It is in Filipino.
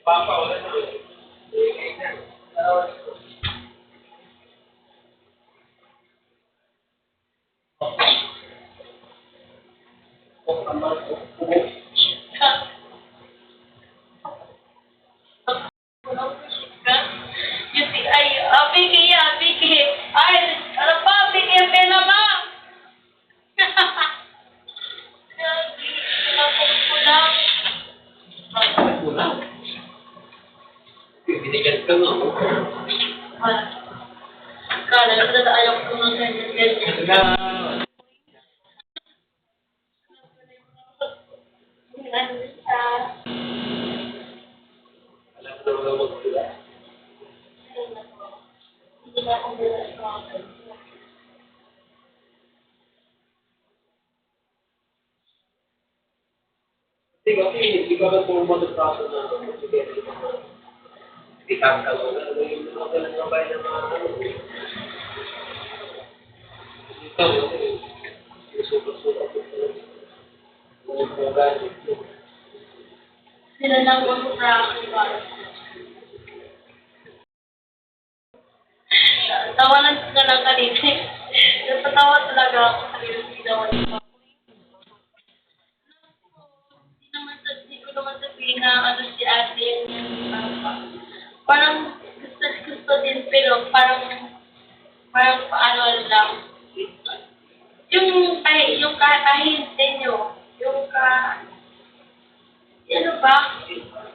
Papa, wala na. Ay, Vicky yan, Vicky. Ay, ano pa, Vicky, yung pena mo? Binigyan ka nga. Kala, ayaw ko ng ganyan. Alam mo naman magpula. Hindi na akong bilang Hindi ka ba pumunta sa kaso na hindi ka lang yung mga galang na bayan ng mga ito, yung super-super mga galing. sila lang ako sa akin ba? Tawanan ka lang kanina. Napatawa talaga ako sa ginawa niya. Hindi ko naman sabihin na ano si ate yung parang gusto din pero parang paano lang. Yung kahit nyo, yung ano ba?